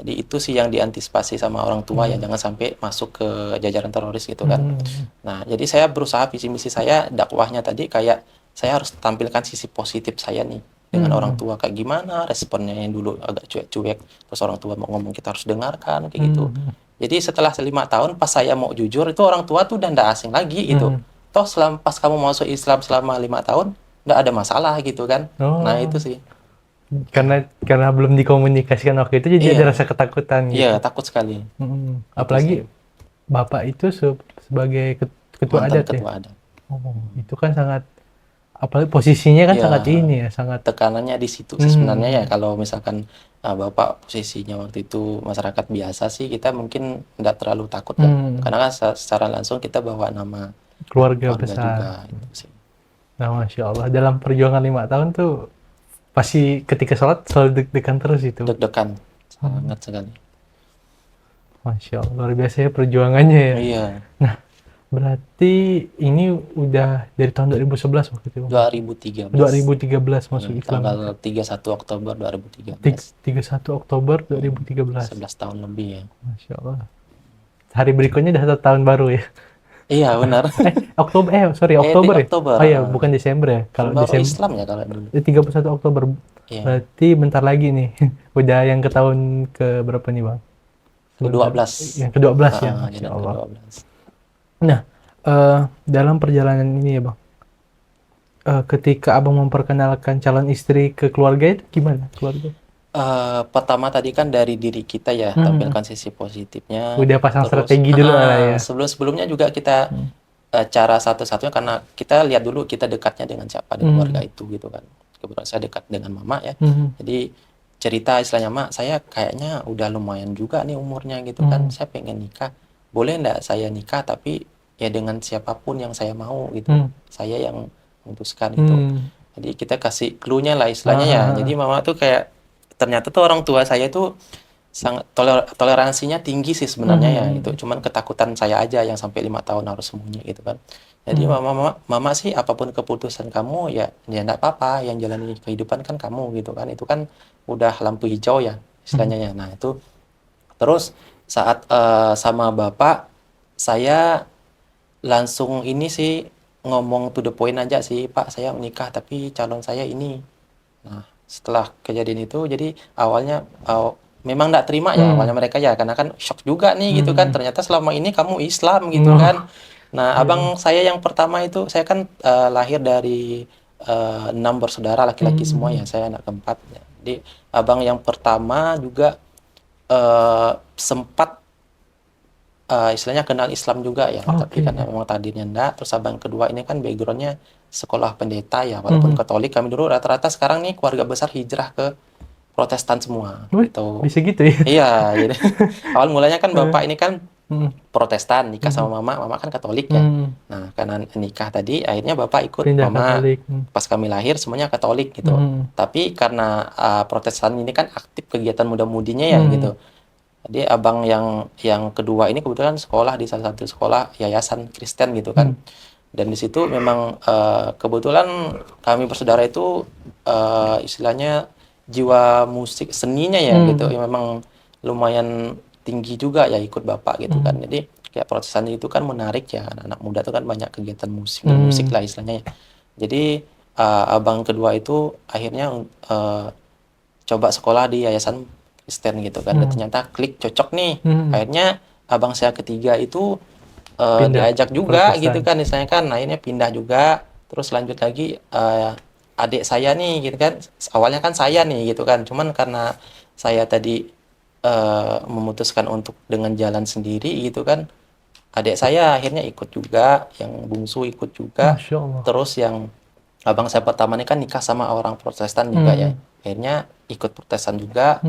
Jadi itu sih yang diantisipasi sama orang tua ya, jangan sampai masuk ke jajaran teroris gitu kan. Nah, jadi saya berusaha visi misi saya dakwahnya tadi kayak saya harus tampilkan sisi positif saya nih dengan orang tua kayak gimana responnya yang dulu agak cuek-cuek, terus orang tua mau ngomong kita harus dengarkan kayak gitu. Jadi setelah 5 tahun pas saya mau jujur itu orang tua tuh udah nggak asing lagi gitu. Toh pas kamu masuk Islam selama 5 tahun nggak ada masalah gitu kan. Nah itu sih. Karena belum dikomunikasikan waktu itu, jadi ada rasa ketakutan gitu. Iya, takut sekali. Apalagi bapak itu sebagai ketua Mantan adat ya. ketua adat. Oh, itu kan sangat, apalagi posisinya kan Iya. sangat ini ya, sangat Tekanannya di situ sih sebenarnya ya. Kalau misalkan bapak posisinya waktu itu masyarakat biasa sih kita mungkin nggak terlalu takut kan. Karena kan secara langsung kita bawa nama keluarga keluarga besar. juga itu sih. Nah, Masya Allah, dalam perjuangan 5 tahun tuh pasti ketika sholat selalu deg-degan terus itu. Deg-degan sangat sekali. Masya Allah, luar biasa ya perjuangannya ya. Iya. Nah, berarti ini udah dari tahun 2011 waktu itu, Bang? 2013. 2013 masuk Islam. Tanggal 31 Oktober 2013. 31 Oktober 2013. 11 tahun lebih ya. Masya Allah. Hari berikutnya udah 1 tahun baru ya. Iya benar. Oktober ya? Oktober. Oh iya, bukan Desember ya. Kalau Baru Desember Islam ya kalau dulu. 31 Oktober. Iya. Berarti bentar lagi nih. Udah yang ke tahun ke berapa nih, Bang? Ke-12. Yang ke-12 ya, Ah, Masya yang Allah. ke-12. Nah, dalam perjalanan ini ya, Bang, ketika Abang memperkenalkan calon istri ke keluarga itu gimana keluarga? Pertama tadi kan dari diri kita ya, tampilkan sisi positifnya. Udah pasang Terus, strategi dulu lah ya. Sebelumnya juga kita cara satu-satunya karena kita lihat dulu kita dekatnya dengan siapa di keluarga itu gitu kan. Kebetulan saya dekat dengan mama ya. Jadi cerita istilahnya, Mak, saya kayaknya udah lumayan juga nih umurnya gitu kan. Saya pengen nikah. Boleh nggak saya nikah tapi ya dengan siapapun yang saya mau gitu. Saya yang memutuskan gitu. Jadi kita kasih clue-nya lah istilahnya ya. Jadi mama tuh kayak ternyata tuh orang tua saya itu sangat toleransinya tinggi sih sebenarnya ya itu cuman ketakutan saya aja yang sampai 5 tahun harus sembunyi gitu kan. Jadi mama sih apapun keputusan kamu ya enggak apa-apa, yang jalani kehidupan kan kamu gitu kan, itu kan udah lampu hijau ya istilahnya ya. Nah itu terus saat sama bapak saya langsung ini sih ngomong to the point aja sih, Pak saya menikah tapi calon saya ini. Nah setelah kejadian itu jadi awalnya memang nggak terima ya awalnya mereka ya karena kan shock juga nih gitu kan, ternyata selama ini kamu Islam gitu kan. Nah abang saya yang pertama itu saya kan lahir dari 6 bersaudara laki-laki semua ya, saya anak keempat ya. Jadi abang yang pertama juga sempat istilahnya kenal Islam juga ya, tapi karena memang tadinya enggak. Terus abang kedua ini kan backgroundnya sekolah pendeta ya, walaupun Katolik. Kami dulu rata-rata sekarang nih keluarga besar hijrah ke Protestan semua gitu. Bisa gitu ya? Iya, jadi awal mulanya kan bapak ini kan Protestan, nikah sama mama kan Katolik ya. Nah, karena nikah tadi, akhirnya bapak ikut Pindah mama. Katolik. Pas kami lahir semuanya Katolik gitu. Tapi karena Protestan ini kan aktif kegiatan muda-mudinya ya gitu. Jadi abang yang kedua ini kebetulan sekolah di salah satu sekolah yayasan Kristen gitu kan. Dan di situ memang kebetulan kami bersaudara itu istilahnya jiwa musik seninya ya gitu. Ya memang lumayan tinggi juga ya ikut bapak gitu kan. Jadi kayak Protestan itu kan menarik ya, anak-anak muda itu kan banyak kegiatan musik lah istilahnya ya. Jadi abang kedua itu akhirnya coba sekolah di yayasan Kristen gitu kan. Dan ternyata klik cocok nih. Akhirnya abang saya ketiga itu diajak juga Protestan. gitu kan istilahnya kan. Akhirnya pindah juga. Terus lanjut lagi adik saya nih gitu kan. Awalnya kan saya nih gitu kan. Cuman karena saya tadi memutuskan untuk dengan jalan sendiri gitu kan, adik saya akhirnya ikut juga, yang bungsu ikut juga. Masya Allah. Terus yang abang saya pertama ini kan nikah sama orang Protestan juga ya, akhirnya ikut Protestan juga.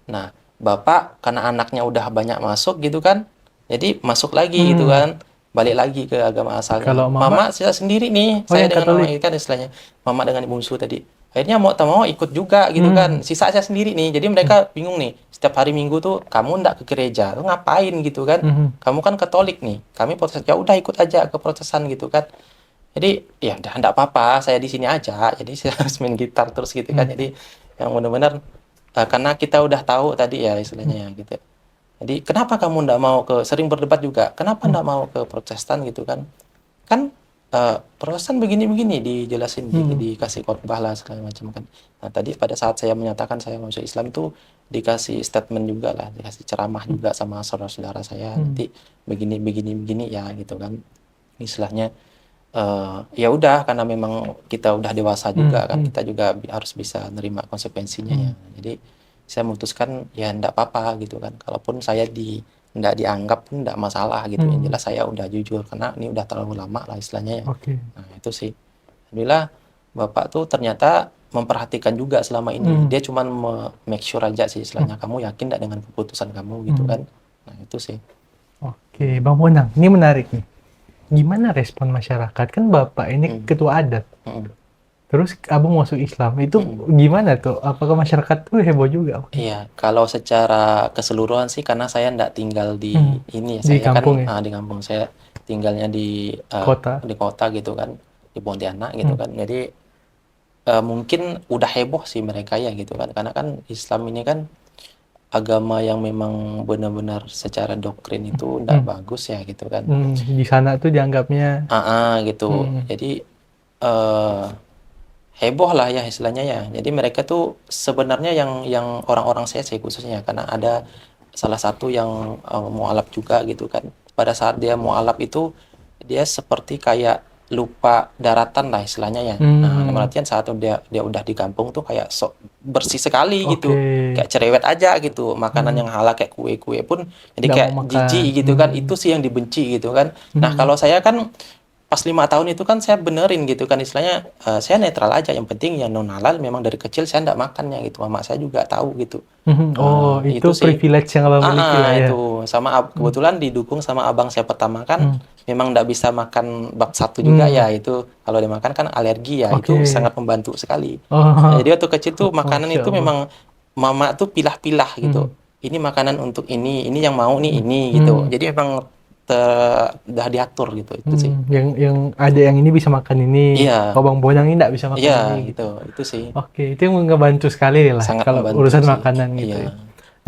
Nah, bapak karena anaknya udah banyak masuk gitu kan, jadi masuk lagi gitu kan, balik lagi ke agama asalnya. Kalau mama saya sendiri nih, Oh, saya yang dengan mama Katolik. ini kan istilahnya, mama dengan bungsu tadi. Akhirnya mau tak mau ikut juga gitu kan, sisa saya sendiri nih. Jadi mereka bingung nih, setiap hari Minggu tuh kamu ndak ke gereja, tuh ngapain gitu kan? Kamu kan Katolik nih, kami Protestan, ya udah ikut aja ke Protestan gitu kan. Jadi ya udah enggak apa-apa, saya di sini aja. Jadi saya harus main gitar terus gitu kan. Jadi yang benar-benar karena kita udah tahu tadi ya istilahnya ya gitu. Jadi kenapa kamu enggak mau sering berdebat juga? Kenapa enggak mau ke Protestan gitu kan? Kan Protestan begini-begini dijelasin, dikasih khotbah lah segala macam kan. Nah, tadi pada saat saya menyatakan saya masuk Islam tuh dikasih statement juga lah, dikasih ceramah juga sama saudara-saudara saya. Nanti begini ya gitu kan. Istilahnya ya udah karena memang kita udah dewasa juga kan, kita juga harus bisa nerima konsekuensinya ya. Jadi saya memutuskan ya enggak apa-apa gitu kan. Kalaupun saya enggak dianggap pun enggak masalah gitu. Yang jelas saya udah jujur karena ini udah terlalu lama lah istilahnya ya. Nah, itu sih. Alhamdulillah bapak tuh ternyata memperhatikan juga selama ini. Dia cuman make sure aja sih istilahnya, kamu yakin enggak dengan keputusan kamu gitu kan. Nah, itu sih. Oke, Bang Bonang, ini menarik nih. Gimana respon masyarakat? Kan Bapak ini ketua adat. Terus abang masuk Islam, itu gimana tuh? Apakah masyarakat tuh heboh juga? Iya, kalau secara keseluruhan sih karena saya enggak tinggal di ini ya, Di saya kampung kan ya? di kampung, saya tinggalnya di kota gitu kan, di Pontianak gitu kan. Jadi mungkin udah heboh sih mereka ya gitu kan, karena kan Islam ini kan agama yang memang benar-benar secara doktrin itu enggak bagus ya gitu kan. Di sana tuh dianggapnya Gitu. Jadi heboh lah ya istilahnya ya. Jadi mereka tuh sebenarnya yang orang-orang saya khususnya, karena ada salah satu yang mualaf juga gitu kan. Pada saat dia mualaf itu dia seperti kayak lupa daratan lah istilahnya ya. Nah, artian saat dia udah di kampung tuh kayak sok bersih sekali gitu. Kayak cerewet aja gitu. Makanan yang halal kayak kue-kue pun jadi Nggak kayak mau makan. jijik gitu kan. Itu sih yang dibenci gitu kan. Nah, kalau saya kan pas 5 tahun itu kan saya benerin gitu kan istilahnya, saya netral aja, yang penting yang non halal memang dari kecil saya enggak makannya gitu. Mama saya juga tahu gitu. Oh, itu sih. privilege yang abang miliki lah ya. Itu sama kebetulan didukung sama abang saya pertama kan memang enggak bisa makan bab 1 juga ya, itu kalau dimakan kan alergi ya. Itu sangat membantu sekali. Nah, jadi waktu kecil tuh makanan itu memang mama tuh pilah-pilah gitu. Ini makanan untuk ini yang mau nih ini gitu. Jadi memang udah diatur gitu itu sih. Yang ada yang ini bisa makan ini. Iya. Kalau Bang Bonang ini enggak bisa makan Iya ini. gitu. Itu sih. Oke, itu yang ngebantu sekali lah Sangat kalau membantu urusan sih. makanan gitu. Iya. Ya.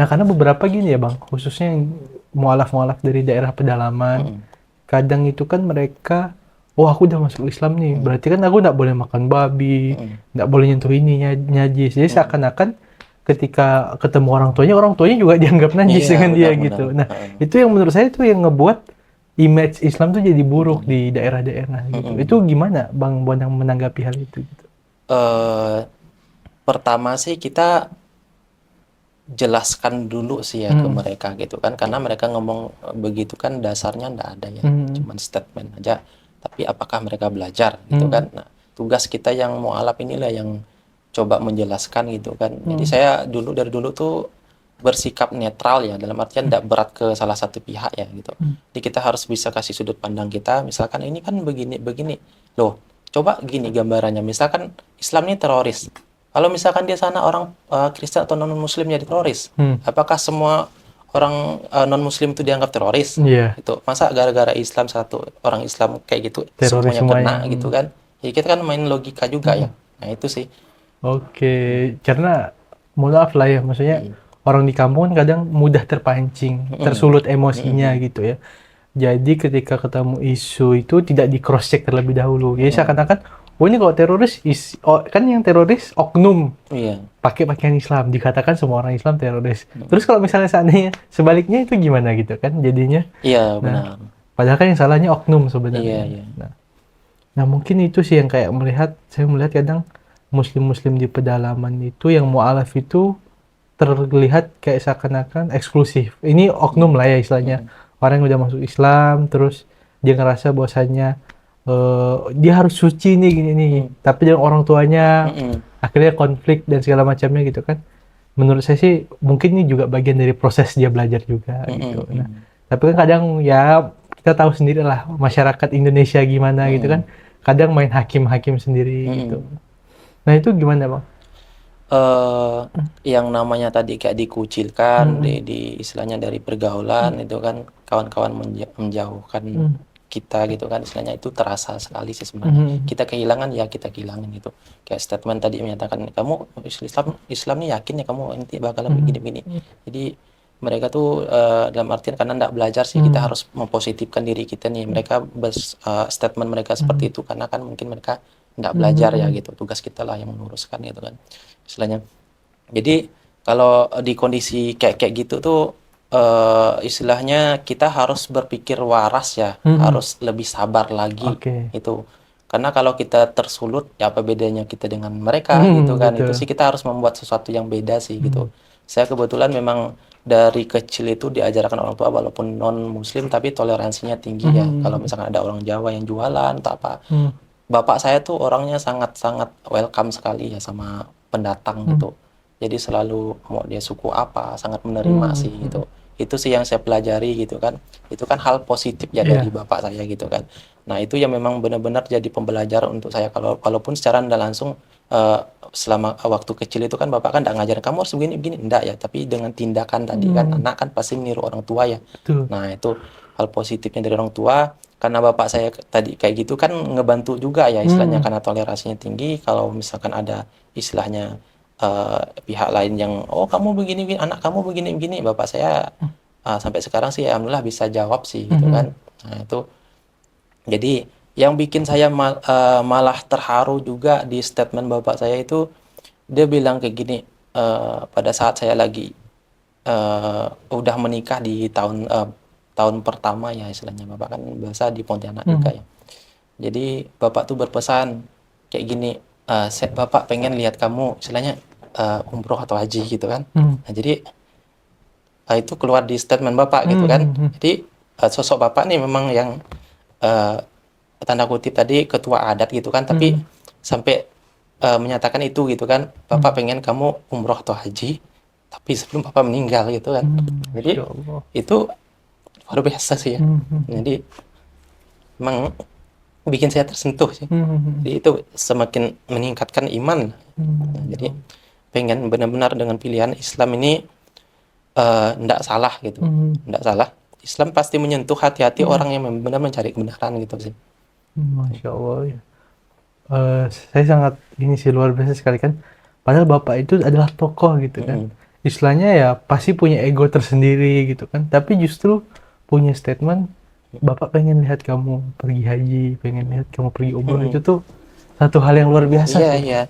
Nah, karena beberapa gini ya Bang, khususnya yang mualaf-mualaf dari daerah pedalaman, kadang itu kan mereka, oh aku udah masuk Islam nih, berarti kan aku nggak boleh makan babi, nggak boleh nyentuh ini najis. Jadi seakan-akan ketika ketemu orang tuanya juga dianggap najis dengan dia gitu. Nah, itu yang menurut saya itu yang ngebuat image Islam tuh jadi buruk di daerah-daerah gitu. Itu gimana Bang Bonang menanggapi hal itu gitu? Pertama sih kita jelaskan dulu sih ya ke mereka gitu kan, karena mereka ngomong begitu kan dasarnya enggak ada ya, cuman statement aja. Tapi apakah mereka belajar gitu kan? Nah, tugas kita yang mualaf inilah yang coba menjelaskan gitu kan. Jadi saya dari dulu tuh bersikap netral ya, dalam artian tidak berat ke salah satu pihak ya gitu. Jadi kita harus bisa kasih sudut pandang kita, misalkan ini kan begini loh, coba gini gambarannya, misalkan Islam ini teroris, kalau misalkan di sana orang Kristen atau non Muslim jadi teroris, apakah semua orang non Muslim itu dianggap teroris? Iya. Gitu, masa gara-gara Islam satu orang Islam kayak gitu Teroris semuanya semuanya. kena gitu kan? Jadi kita kan main logika juga ya. Nah itu sih. Oke, karena mohon maaf lah ya, maksudnya orang di kampung kan kadang mudah terpancing, tersulut emosinya gitu ya. Jadi ketika ketemu isu itu tidak di cross check terlebih dahulu. Ya seakan-akan, oh ini kalau teroris kan yang teroris oknum Iya. pakai pakaian Islam, dikatakan semua orang Islam teroris. Terus kalau misalnya seandainya sebaliknya itu gimana gitu kan jadinya? Iya benar. Padahal kan yang salahnya oknum sebenarnya. Iya. Nah mungkin itu sih yang kayak saya melihat kadang muslim-muslim di pedalaman itu yang mu'alaf itu terlihat kayak seakan-akan eksklusif. Ini oknum lah ya istilahnya. Orang yang udah masuk Islam, terus dia ngerasa bahwasannya dia harus suci nih gini nih. Tapi dengan orang tuanya akhirnya konflik dan segala macamnya gitu kan. Menurut saya sih mungkin ini juga bagian dari proses dia belajar juga gitu. Nah, tapi kan kadang ya kita tahu sendiri lah masyarakat Indonesia gimana gitu kan. Kadang main hakim-hakim sendiri gitu. Nah itu gimana Bang? Yang namanya tadi kayak dikucilkan di istilahnya dari pergaulan itu kan kawan-kawan menjauhkan kita gitu kan, istilahnya itu terasa sekali sih sebenarnya. Kita kehilangan ya kita kehilangan gitu. Kayak statement tadi menyatakan kamu Islam nih yakin ya kamu nanti bakalan begini-begini. Jadi mereka tuh dalam artian karena tidak belajar sih, kita harus mempositifkan diri kita nih. Mereka statement mereka seperti itu karena kan mungkin mereka tidak belajar ya gitu. Tugas kita lah yang meluruskan gitu kan istilahnya. Jadi kalau di kondisi kayak gitu tuh istilahnya kita harus berpikir waras ya, harus lebih sabar lagi itu. Karena kalau kita tersulut ya apa bedanya kita dengan mereka gitu kan. Betul. Itu sih kita harus membuat sesuatu yang beda sih gitu. Saya kebetulan memang dari kecil itu diajarkan orang tua walaupun non muslim tapi toleransinya tinggi ya. Kalau misalkan ada orang Jawa yang jualan atau apa, bapak saya tuh orangnya sangat-sangat welcome sekali ya sama pendatang gitu. Jadi selalu mau dia suku apa sangat menerima sih gitu. Itu sih yang saya pelajari gitu kan. Itu kan hal positif ya dari bapak saya gitu kan. Nah itu yang memang benar-benar jadi pembelajaran untuk saya. Walaupun secara tidak langsung selama waktu kecil itu kan bapak kan tidak ngajarin kamu harus begini enggak ya. Tapi dengan tindakan tadi kan anak kan pasti meniru orang tua ya. Nah itu hal positifnya dari orang tua. Karena bapak saya tadi kayak gitu kan ngebantu juga ya istilahnya karena toleransinya tinggi. Kalau misalkan ada istilahnya pihak lain yang kamu begini anak kamu begini bapak saya sampai sekarang sih alhamdulillah bisa jawab sih gitu kan. Nah itu jadi yang bikin saya malah terharu juga di statement bapak saya itu, dia bilang kayak gini, pada saat saya lagi udah menikah di tahun pertama ya istilahnya, bapak kan biasa di Pontianak juga ya. Jadi bapak tuh berpesan kayak gini, bapak pengen lihat kamu istilahnya umroh atau haji gitu kan. Nah jadi itu keluar di statement bapak gitu kan. Jadi sosok bapak nih memang yang tanda kutip tadi ketua adat gitu kan, tapi sampai menyatakan itu gitu kan, bapak pengen kamu umroh atau haji tapi sebelum bapak meninggal gitu kan. Jadi itu luar biasa sih ya. Jadi memang bikin saya tersentuh sih. Jadi itu semakin meningkatkan iman. Nah, jadi pengen benar-benar dengan pilihan Islam ini tidak salah gitu. Tidak salah. Islam pasti menyentuh hati-hati orang yang benar mencari kebenaran gitu sih. Masya Allah ya. Saya sangat ini sih luar biasa sekali kan. Padahal bapak itu adalah tokoh gitu kan. Istilahnya ya pasti punya ego tersendiri gitu kan. Tapi justru punya statement, bapak pengen lihat kamu pergi haji, pengen lihat kamu pergi umroh, itu tuh satu hal yang luar biasa. Iya, iya.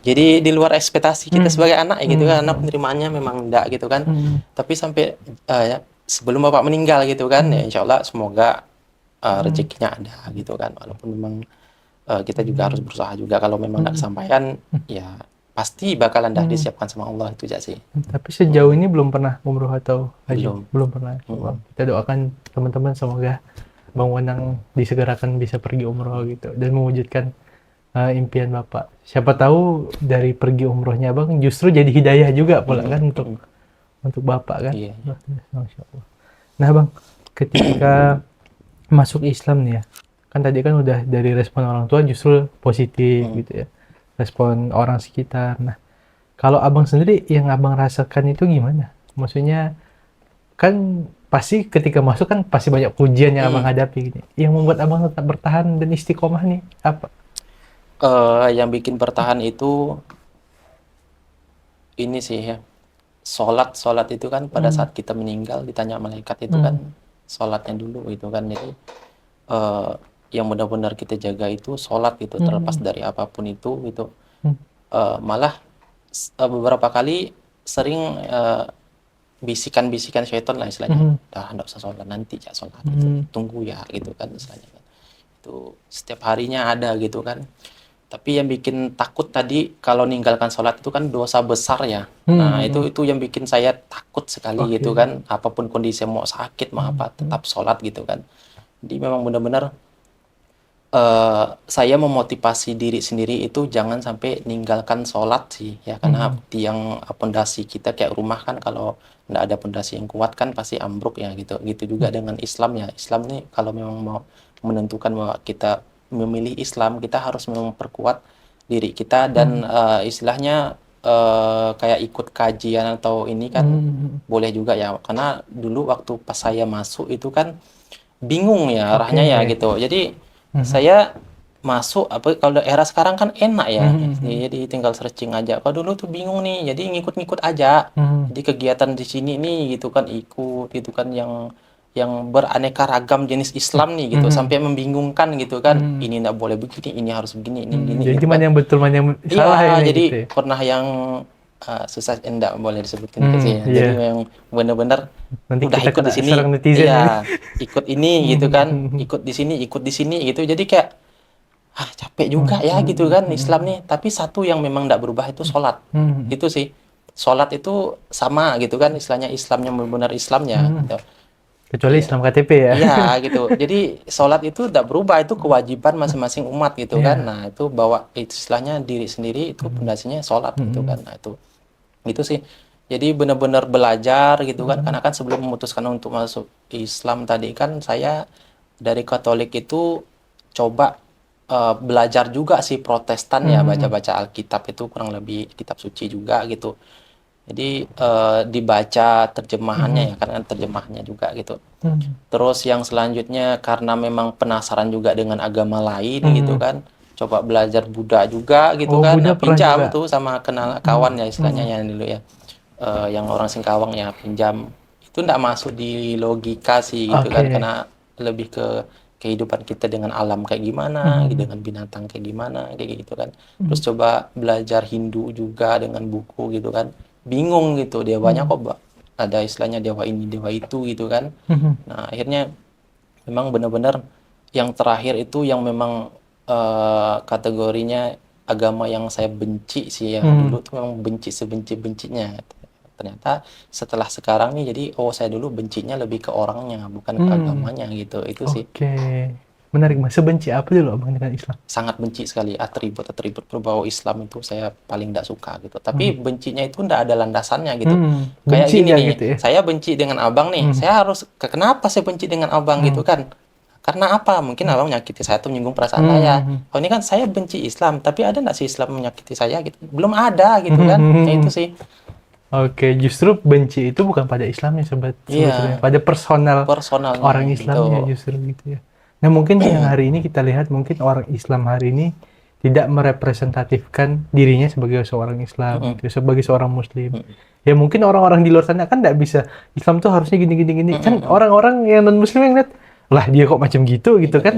Jadi di luar ekspektasi kita sebagai anak ya gitu kan, anak penerimaannya memang enggak gitu kan. Tapi sampai ya, sebelum bapak meninggal gitu kan, ya insya Allah semoga rezekinya ada gitu kan. Walaupun memang kita juga harus berusaha juga, kalau memang enggak kesampaian, ya pasti bakalan dah disiapkan sama Allah itu aja sih. Tapi sejauh ini belum pernah umroh atau haji? Belum pernah. Kita doakan teman-teman semoga Bang Wenang disegerakan bisa pergi umroh gitu dan mewujudkan impian Bapak. Siapa tahu dari pergi umrohnya Bang justru jadi hidayah juga pula kan untuk bapak kan. Iya. Masya Allah. Nah bang, ketika masuk Islam nih ya, kan tadi kan udah dari respon orang tua justru positif gitu ya, respon orang sekitar. Nah, kalau abang sendiri yang abang rasakan itu gimana? Maksudnya kan pasti ketika masuk kan pasti banyak ujian yang abang hadapi gitu. Yang membuat abang tetap bertahan dan istiqomah nih apa? Yang bikin bertahan itu ini sih ya, sholat itu kan pada saat kita meninggal ditanya malaikat itu kan sholatnya dulu itu kan. Jadi eh, yang benar-benar kita jaga itu sholat gitu, terlepas dari apapun itu gitu. Malah beberapa kali sering bisikan-bisikan syaitan lah istilahnya, dah nggak usah sholat, nanti ya sholat gitu, tunggu ya gitu kan istilahnya kan. Itu setiap harinya ada gitu kan. Tapi yang bikin takut tadi kalau ninggalkan sholat itu kan dosa besar ya. Nah itu yang bikin saya takut sekali gitu kan. Apapun kondisi, mau sakit mau apa, tetap sholat gitu kan. Jadi memang benar-benar saya memotivasi diri sendiri itu jangan sampai ninggalkan sholat sih ya, karena tiang pondasi kita kayak rumah kan, kalau nggak ada pondasi yang kuat kan pasti ambruk ya gitu. Gitu juga dengan Islam ya. Islam nih kalau memang mau menentukan bahwa kita memilih Islam, kita harus memperkuat diri kita dan istilahnya kayak ikut kajian atau ini kan boleh juga ya, karena dulu waktu pas saya masuk itu kan bingung ya arahnya ya gitu. Jadi saya masuk apa, kalau era sekarang kan enak ya, jadi tinggal searching aja. Kalau dulu tuh bingung nih, jadi ngikut-ngikut aja. Jadi kegiatan di sini nih gitu kan ikut gitu kan, yang beraneka ragam jenis Islam nih gitu, sampai membingungkan gitu kan. Ini nggak boleh begini, ini harus begini, ini begini. Jadi Gitu mana kan. yang betul, mana yang salah Iya, ini jadi gitu ya. pernah yang susah, enggak boleh disebutkan gitu sih. Jadi memang benar-benar Nanti udah kita ikut di kena sini, serang netizen iya, ini. ikut ini gitu kan, ikut di sini gitu. Jadi kayak capek juga ya gitu kan Islam nih. Tapi satu yang memang enggak berubah itu sholat. Itu sih. Sholat itu sama gitu kan, istilahnya Islam yang benar-benar Islamnya gitu. Kecuali Iya. Islam KTP ya. Iya gitu. Jadi sholat itu tidak berubah, itu kewajiban masing-masing umat gitu kan. Nah itu bawa istilahnya diri sendiri, itu pondasinya sholat gitu kan. Nah itu sih. Jadi benar-benar belajar gitu kan. Karena kan sebelum memutuskan untuk masuk Islam tadi kan saya dari Katolik itu coba belajar juga sih Protestan ya, baca-baca Alkitab itu kurang lebih kitab suci juga gitu. Jadi dibaca terjemahannya ya, karena terjemahannya juga gitu. Terus yang selanjutnya karena memang penasaran juga dengan agama lain gitu kan, coba belajar Buddha juga gitu kan. Buddha Nah, pernah pinjam juga. tuh sama kenal kawan ya istilahnya ya dulu ya. Yang orang Singkawang ya pinjam. Itu enggak masuk di logika sih gitu kan, karena lebih ke kehidupan kita dengan alam kayak gimana, gitu, dengan binatang kayak gimana, kayak gitu kan. Terus coba belajar Hindu juga dengan buku gitu kan. Bingung gitu, dewanya kok ada istilahnya dewa ini, dewa itu gitu kan. Nah, akhirnya memang benar-benar yang terakhir itu yang memang kategorinya agama yang saya benci sih ya. Dulu tuh memang benci sebenci-bencinya. Ternyata setelah sekarang nih jadi saya dulu bencinya lebih ke orangnya, bukan ke agamanya gitu. Itu sih. Oke. Menarik Mas. Sebenci apa dulu Abang dengan Islam? Sangat benci sekali atribut-atribut berbau Islam itu saya paling tidak suka gitu. Tapi bencinya itu tidak ada landasannya gitu. Kayak Benci gini nggak nih, gitu ya? saya benci dengan abang nih, saya harus kenapa saya benci dengan abang gitu kan? Karena apa? Mungkin abang menyakiti saya atau menyinggung perasaan saya. Oh ini kan saya benci Islam, tapi ada nggak sih Islam menyakiti saya gitu? Belum ada gitu kan? Ya itu sih. Oke, justru benci itu bukan pada Islamnya sebetulnya, pada personal Personalnya orang Islamnya gitu. justru gitu ya. Nah mungkin yang hari ini kita lihat, mungkin orang Islam hari ini tidak merepresentatifkan dirinya sebagai seorang Islam, gitu, sebagai seorang Muslim. Ya mungkin orang-orang di luar sana kan tidak bisa, Islam tuh harusnya gini. Kan orang-orang yang non-Muslim yang lihat, lah dia kok macam gitu kan.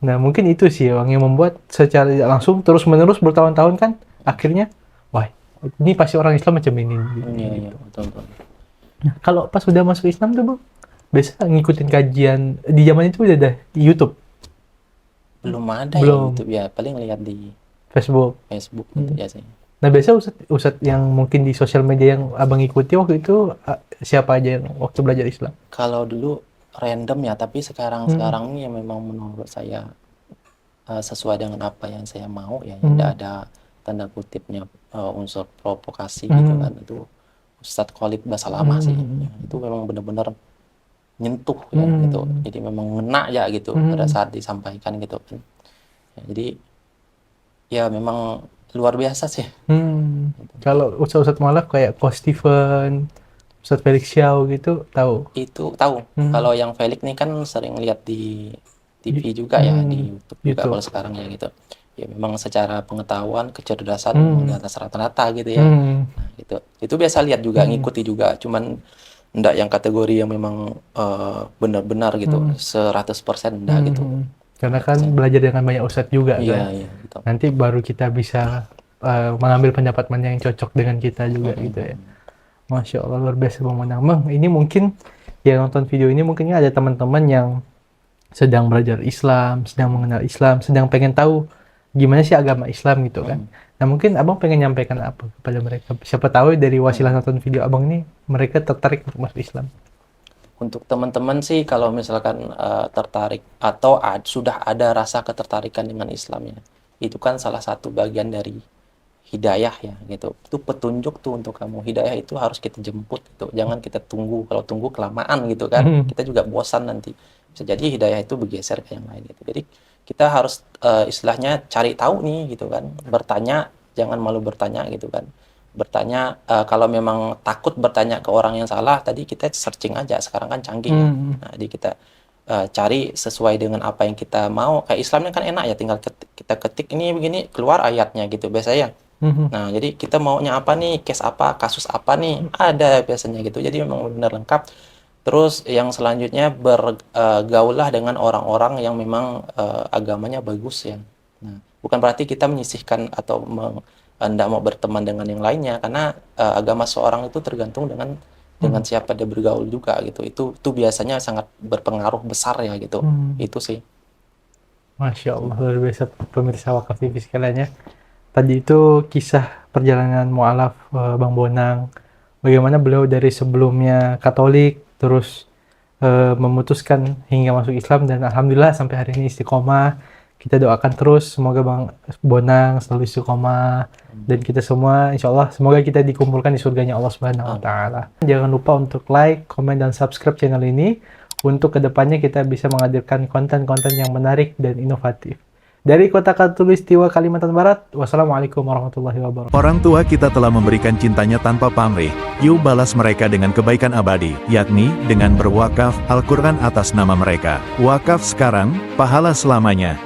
Nah mungkin itu sih yang membuat secara tidak langsung terus-menerus bertahun-tahun kan, akhirnya, wah ini pasti orang Islam macam ini. Iya, betul. Nah, kalau pas udah masuk Islam tuh, Bang, biasa ngikutin kajian di zaman itu udah ada di YouTube, Belum ada ya Belum. YouTube ya, paling lihat di Facebook. Facebook gitu ya sih. Nah, biasa Ustadz yang mungkin di sosial media yang Abang ikuti waktu itu siapa aja yang waktu belajar Islam? Kalau dulu random ya, tapi sekarang ini yang memang menurut saya sesuai dengan apa yang saya mau ya, tidak ada tanda kutipnya unsur provokasi gitu kan. Itu Ustadz Khalid Basalamah sih. Ya, itu memang benar-benar nyentuh ya gitu. Jadi memang ngena ya gitu pada saat disampaikan gitu kan. Ya, jadi ya memang luar biasa sih. Kalau Ustadz Mu'alaf kayak Coach Steven, Ustadz Felix Xiao gitu, tahu? Itu tahu. Kalau yang Felix nih kan sering lihat di TV juga ya, di YouTube juga kalau sekarang ya gitu. Ya memang secara pengetahuan, kecerdasan memang di atas rata-rata gitu ya. Nah, gitu. Itu biasa lihat juga, ngikuti juga. Cuman enggak yang kategori yang memang benar-benar gitu, 100% enggak gitu. Karena kan belajar dengan banyak ustadz juga Iya, kan. iya gitu. Nanti baru kita bisa mengambil pendapat mana yang cocok dengan kita juga gitu ya. Masya Allah, luar biasa Bang Bonang. Bang, ini mungkin yang nonton video ini mungkin ada teman-teman yang sedang belajar Islam, sedang mengenal Islam, sedang pengen tahu gimana sih agama Islam gitu kan. Nah mungkin abang pengen nyampaikan apa kepada mereka? Siapa tahu dari wasilah nonton video abang ini mereka tertarik untuk masuk Islam. Untuk teman-teman sih kalau misalkan tertarik atau sudah ada rasa ketertarikan dengan Islam ya, itu kan salah satu bagian dari hidayah ya gitu. Itu petunjuk tuh untuk kamu. Hidayah itu harus kita jemput gitu. Jangan kita tunggu. Kalau tunggu kelamaan gitu kan, kita juga bosan nanti. Bisa jadi hidayah itu bergeser ke yang lain gitu. Jadi kita harus istilahnya cari tahu nih gitu kan. Bertanya, jangan malu bertanya gitu kan. Bertanya, kalau memang takut bertanya ke orang yang salah, tadi kita searching aja. Sekarang kan canggih ya. Nah, jadi kita cari sesuai dengan apa yang kita mau. Kayak Islamnya kan enak ya, tinggal kita ketik ini begini, keluar ayatnya gitu biasanya. Nah, jadi kita maunya apa nih, case apa, kasus apa nih, ada biasanya gitu. Jadi memang benar lengkap. Terus yang selanjutnya bergaulah dengan orang-orang yang memang agamanya bagus ya. Nah, bukan berarti kita menyisihkan atau tidak mau berteman dengan yang lainnya, karena agama seorang itu tergantung dengan siapa dia bergaul juga gitu. Itu biasanya sangat berpengaruh besar ya gitu. Itu sih. Masya Allah, luar biasa pemirsa Wakaf TV sekalian ya. Tadi itu kisah perjalanan mu'alaf Bang Bonang. Bagaimana beliau dari sebelumnya Katolik, terus memutuskan hingga masuk Islam, dan Alhamdulillah sampai hari ini istiqomah. Kita doakan terus, semoga Bang Bonang selalu istiqomah. Dan kita semua, insya Allah, semoga kita dikumpulkan di surganya Allah Subhanahu Wa Taala. Jangan lupa untuk like, komen, dan subscribe channel ini. Untuk kedepannya kita bisa menghadirkan konten-konten yang menarik dan inovatif. Dari Kota Khatulistiwa, Kalimantan Barat, wassalamualaikum warahmatullahi wabarakatuh. Orang tua kita telah memberikan cintanya tanpa pamrih, yuk balas mereka dengan kebaikan abadi, yakni dengan berwakaf Al-Quran atas nama mereka. Wakaf sekarang, pahala selamanya.